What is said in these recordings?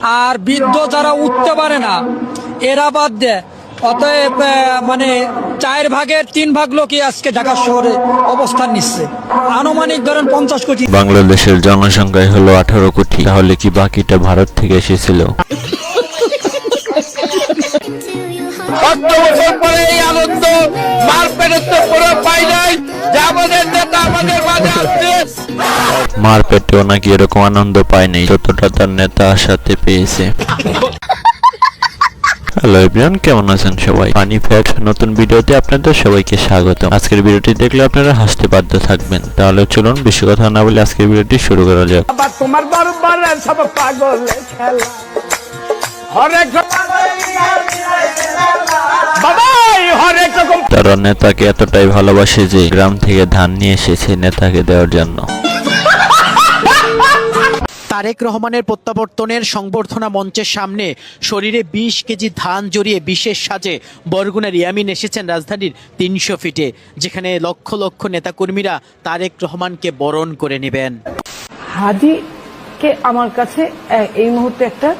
আর বৃদ্ধ যারা উঠতে পারে না এরা বাদ দেয়। অতএব মানে 3/4 লোকই আজকে ঢাকা শহরে অবস্থান নিচ্ছে। আনুমানিক ধরেন 50 কোটি। বাংলাদেশের জনসংখ্যা হলো 18 কোটি, তাহলে কি বাকিটা ভারত থেকে এসেছিল? মারপেটেও নাকি এরকম আনন্দ পায়নি যতটা তার নেতার সাথে পেয়েছে। হ্যালো এভরিওয়ান, কেমন আছেন সবাই? ফানি ফ্যাক্ট নতুন ভিডিওতে আপনাদের সবাইকে স্বাগত। আজকের ভিডিওটি দেখলে আপনারা হাসতে বাধ্য থাকবেন। তাহলে চলুন বেশি কথা না বলে আজকের ভিডিওটি শুরু করা যাক। তোমার দরবারে সব পাগল খেলা তারা নেতাকে এতটাই ভালোবাসে যে গ্রাম থেকে ধান নিয়ে এসেছে নেতাকে দেওয়ার জন্য। তারেক রহমানের প্রত্যাবর্তনের সংবর্ধনা মঞ্চের সামনে শরীরে 20 কেজি ধান জড়িয়ে বিশেষ সাজে বরগুনার ইয়ামিন এসেছেন রাজধানীর 300 ফিটে, যেখানে লক্ষ লক্ষ নেতাকর্মীরা তারেক রহমানকে বরণ করে নেবেন। হাদিকে আমার কাছে এই মুহূর্তে একটা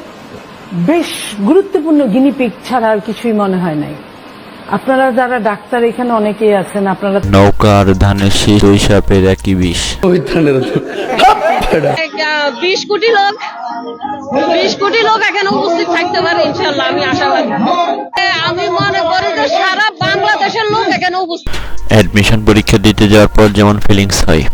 বেশ গুরুত্বপূর্ণ গিনিপিগ ছাড়া আর কিছুই মনে হয় নাই। আপনারা যারা ডাক্তার এখানে অনেকেই আছেন, আপনারা নৌকা আর ধানের শীষ দুই সাপের একই বিষ। 20 কোটি লোক এখানে উপস্থিত থাকতে পারে ইনশাআল্লাহ, আমি আশাবাদী। আমি মনে করি যে সারা বাংলাদেশের লোক এখানে উপস্থিত। অ্যাডমিশন পরীক্ষা দিতে যাওয়ার পর যেমন ফিলিংস হয়,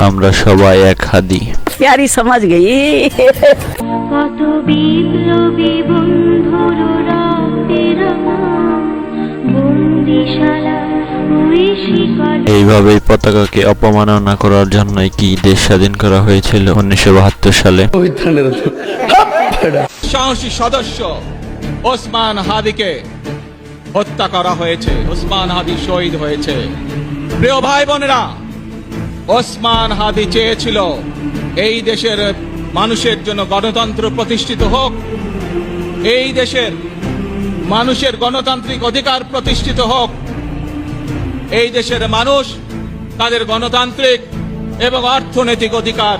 আমরা সবাই এক হাদি। प्यारी समझ गई। কত বিপ্লবী বন্ধুর রাতের বন্দিশালা ওই শিকল। এইভাবেই পতাকাকে অপমাননা করার জন্যই কি দেশ স্বাধীন করা হয়েছিল 1972 সালে। সাহসী সদস্য ওসমান হাদিকে হত্যা করা হয়েছে, ওসমান হাদি শহীদ হয়েছে। প্রিয় ভাই বোনেরা, ওসমান হাদি চেয়েছিল এই দেশের মানুষের জন্য গণতন্ত্র প্রতিষ্ঠিত হোক, এই দেশের মানুষের গণতান্ত্রিক অধিকার প্রতিষ্ঠিত হোক, এই দেশের মানুষ তাদের গণতান্ত্রিক এবং অর্থনৈতিক অধিকার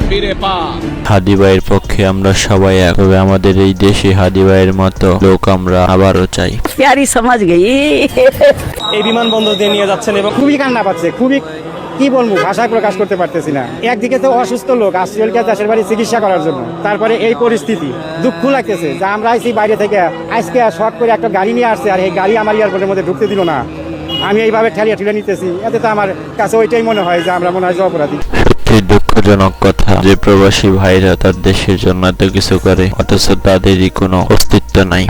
ফিরে পাক। হাদি ভাইয়ের পক্ষে আমরা সবাই এক, তবে আমাদের এই দেশে হাদি ভাইয়ের মতো লোক আমরা আবারও চাই। प्यारी समझ गई। এই বিমানবন্দর দিয়ে নিয়ে যাচ্ছেন এবং খুবই কান্না পাচ্ছে, খুবই কি বলবো, ভাষায় প্রকাশ করতে পারতেছি না। একদিকে তো অসুস্থ লোক আসছে দেশের বাড়ি চিকিৎসা করার জন্য, তারপরে এই পরিস্থিতি, দুঃখ লাগতেছে যে আমরা আইসি বাইরে থেকে আজকে শর্ট করে একটা গাড়ি নিয়ে আসছে, আর এই গাড়ি আমার এয়ারপোর্টের মধ্যে ঢুকতে দিল না। আমি এইভাবে ঠেলিয়ে ঠেলে নিতেছি, এতে তো আমার কাছে ওইটাই মনে হয় যে আমরা মনে হয় যে অপরাধী। সত্যি দুঃখজনক কথা যে প্রবাসী ভাইরা তার দেশের জন্য এত কিছু করে অথচ তাদেরই কোনো অস্তিত্ব নাই।